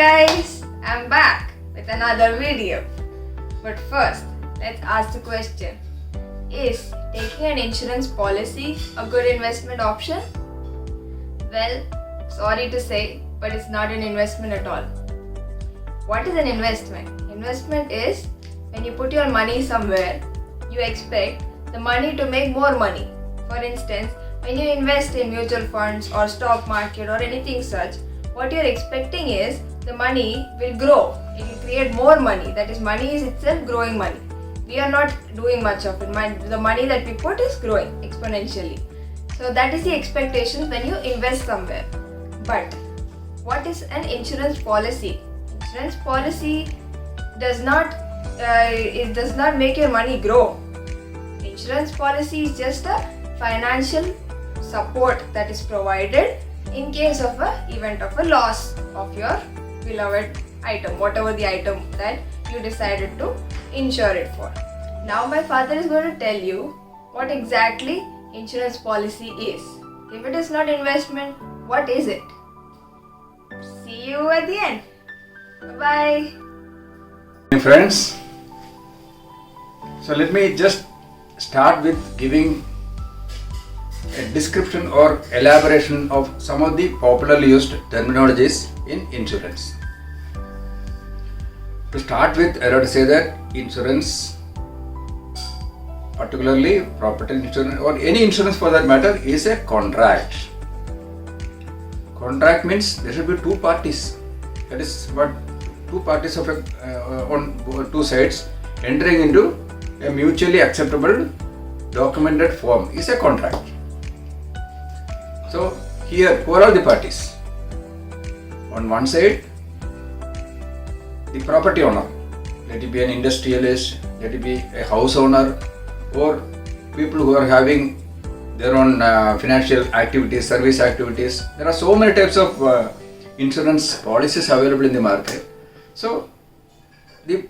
guys, I'm back with another video. But first, let's ask the question. Is taking an insurance policy a good investment option? Well, sorry to say, but it's not an investment at all. What is an investment? Investment is when you put your money somewhere, you expect the money to make more money. For instance, when you invest in mutual funds or stock market or anything such, what you're expecting is the money will grow. It will create more money. That is, money is itself growing money. We are not doing much of it. The money that we put is growing exponentially. So that is the expectation when you invest somewhere. But what is an insurance policy? Insurance policy does not make your money grow. Insurance policy is just a financial support that is provided in case of an event of a loss of your beloved item, whatever the item that you decided to insure it for. Now my father is going to tell you what exactly insurance policy is. If it is not investment, what is it? See you at the end. Bye. Friends, so let me just start with giving a description or elaboration of some of the popularly used terminologies in insurance. To start with, I have to say that insurance, particularly property insurance or any insurance for that matter, is a contract. Contract means there should be two parties. That is what two parties of on two sides entering into a mutually acceptable documented form is a contract. So here, who are all the parties? On one side, the property owner, let it be an industrialist, let it be a house owner, or people who are having their own financial activities, service activities. There are so many types of insurance policies available in the market. So the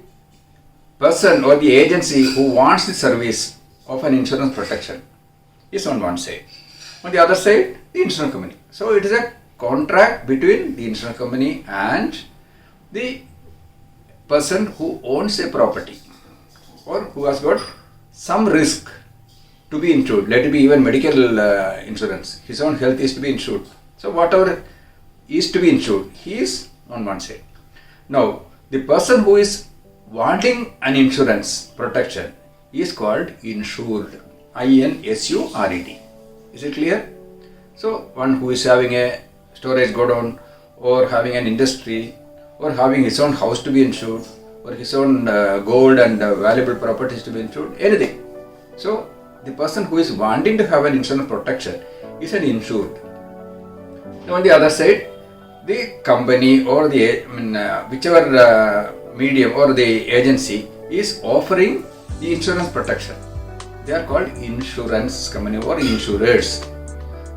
person or the agency who wants the service of an insurance protection is on one side. On the other side, the insurance company. So it is a contract between the insurance company and the person who owns a property or who has got some risk to be insured. Let it be even medical insurance. His own health is to be insured. So whatever is to be insured, he is on one side. Now, the person who is wanting an insurance protection is called insured. INSURED. Is it clear? So, one who is having a storage godown or having an industry or having his own house to be insured or his own gold and valuable properties to be insured, anything. So, the person who is wanting to have an insurance protection is an insured. Now, on the other side, the company or the whichever medium or the agency is offering the insurance protection. They are called insurance company or insurers.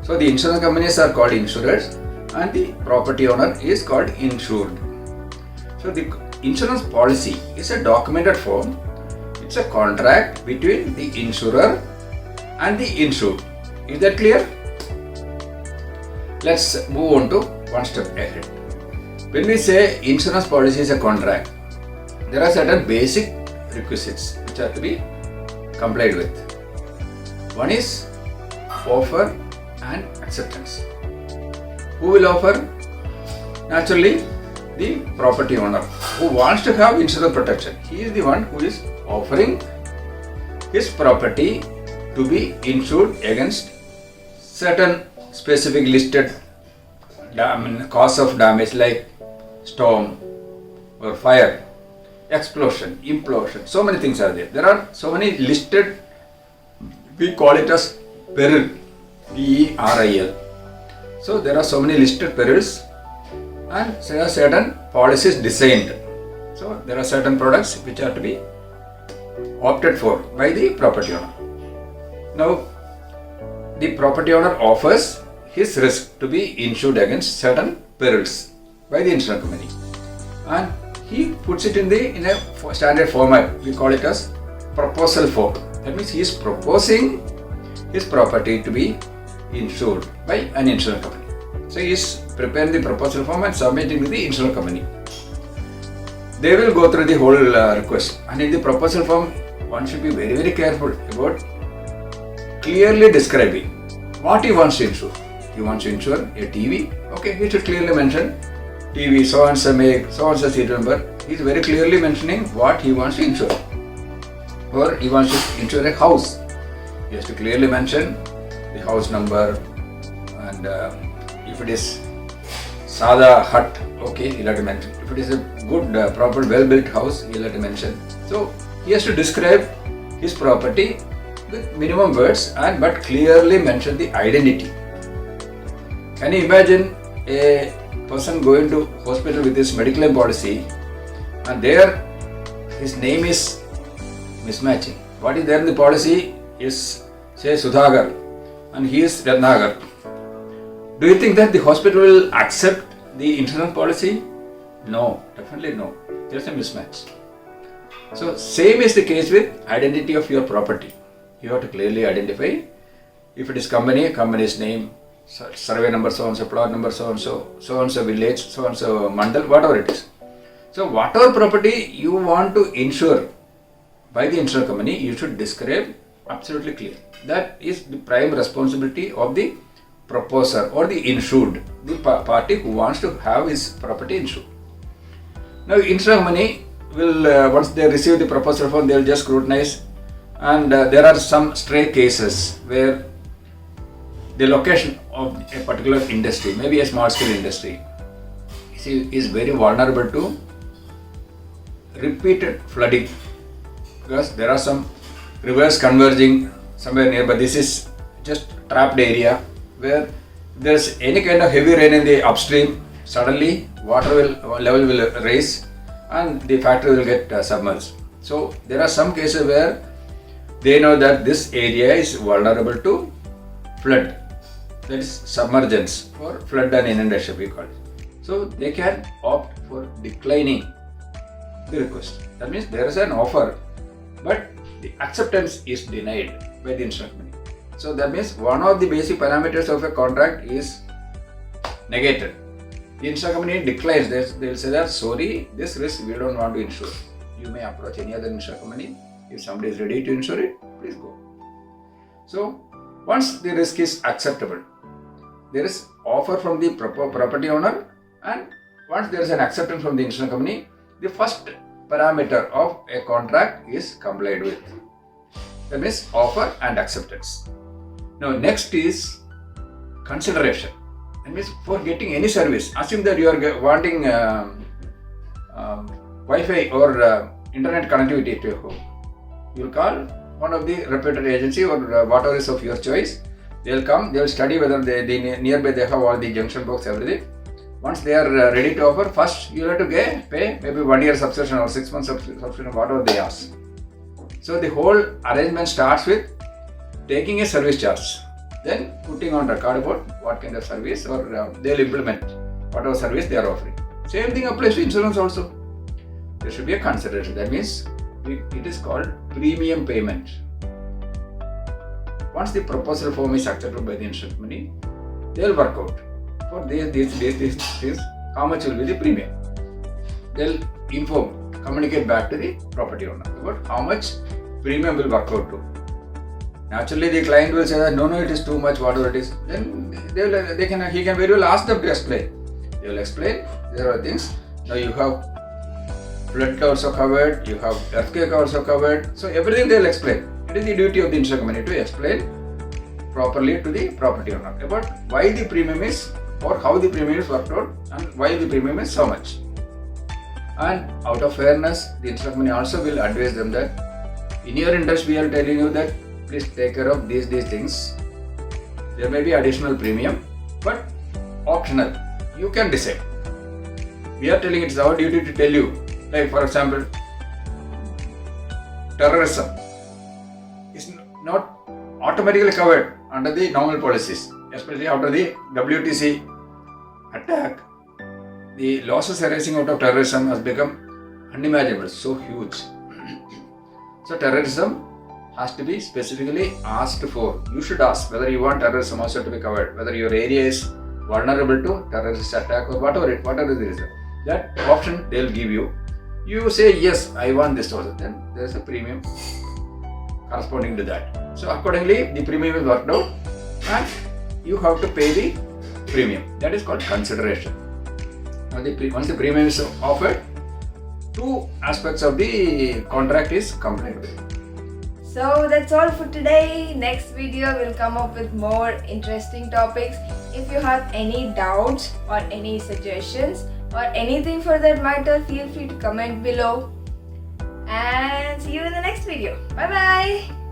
So the insurance companies are called insurers and the property owner is called insured. So the insurance policy is a documented form. It's a contract between the insurer and the insured. Is that clear? Let's move on to one step ahead. When we say insurance policy is a contract, there are certain basic requisites which are to be complied with. One is offer and acceptance. Who will offer? Naturally, the property owner who wants to have insurance protection. He is the one who is offering his property to be insured against certain specific listed cause of damage like storm or fire, explosion, implosion. So many things are there. There are so many listed, we call it as peril, PERIL. So there are so many listed perils and there are certain policies designed. So there are certain products which are to be opted for by the property owner. Now the property owner offers his risk to be insured against certain perils by the insurance company and he puts it in a standard format. We call it as proposal form. That means he is proposing his property to be insured by an insurance company. So he is preparing the proposal form and submitting to the insurance company. they will go through the whole request. And in the proposal form, one should be very, very careful about clearly describing what he wants to insure. He wants to insure a TV. Okay, he should clearly mention TV, so and so make, so and so serial number. He is very clearly mentioning what he wants to insure. Or he wants to insure a house. He has to clearly mention the house number, and if it is Sada hut, okay, he'll have to mention. If it is a good, proper, well-built house, he'll have to mention. So he has to describe his property with minimum words but clearly mention the identity. Can you imagine a person going to hospital with his medical claim policy and there his name is mismatching? What is there in the policy is, say, Sudhagar and he is Ratnagar. Do you think that the hospital will accept the insurance policy? No, definitely no. There is a mismatch. So same is the case with identity of your property. You have to clearly identify. If it is company's name, survey number so and so, plot number so and so village, so and so mandal, whatever it is. So whatever property you want to insure by the insurance company, you should describe absolutely clear. That is the prime responsibility of the proposer or the insured, the party who wants to have his property insured. Now insurance company will, once they receive the proposal form, they will just scrutinize, and there are some stray cases where the location of a particular industry, maybe a small scale industry, is very vulnerable to repeated flooding because there are some rivers converging somewhere nearby. This is just trapped area where if there is any kind of heavy rain in the upstream, suddenly level will rise and the factory will get submerged. So there are some cases where they know that this area is vulnerable to flood, that is submergence or flood and inundation we call it. So they can opt for declining the request. That means there is an offer but the acceptance is denied by the insurance company. So that means one of the basic parameters of a contract is negated. The insurance company declines. They will say that sorry, this risk we don't want to insure. You may approach any other insurance company. If somebody is ready to insure it, please go. So once the risk is acceptable, there is offer from the property owner, and once there is an acceptance from the insurance company, the first parameter of a contract is complied with. That means offer and acceptance. Now next is consideration. That means for getting any service, assume that you are wanting Wi-Fi or internet connectivity to your home. You will call one of the reputed agency or whatever is of your choice. They will come, they will study whether they nearby they have all the junction box, everything. Once they are ready to offer, first you have to pay maybe 1 year subscription or 6 months subscription, whatever they ask. So the whole arrangement starts with taking a service charge, then putting on record about what kind of service or they will implement whatever service they are offering. Same thing applies to insurance also. There should be a consideration. That means it is called premium payment. Once the proposal form is accepted by the insurance company, they will work out for this how much will be the premium. They will communicate back to the property owner about how much premium will work out to. Naturally, the client will say that no, it is too much, whatever it is. Then he can very well ask them to explain. They will explain. There are things. Now you have flood also covered, you have earthquake also covered. So everything they will explain. It is the duty of the insurance company to explain properly to the property owner about why the premium is or how the premium is worked out and why the premium is so much. And out of fairness, the insurance company also will advise them that in your interest we are telling you that please take care of these things. There may be additional premium, but optional. You can decide. We are telling it's our duty to tell you. Like for example, terrorism is not automatically covered under the normal policies, especially after the WTC attack. The losses arising out of terrorism has become unimaginable, so huge. So terrorism has to be specifically asked for. You should ask whether you want terrorism also to be covered, whether your area is vulnerable to terrorist attack or whatever it is. That option they will give you. you say yes, I want this also, then there is a premium corresponding to that. So accordingly, the premium is worked out and you have to pay the premium. That is called consideration. Now once the premium is offered, two aspects of the contract is complied with. So that's all for today. Next video will come up with more interesting topics. If you have any doubts or any suggestions or anything for that matter, feel free to comment below. And see you in the next video. Bye bye.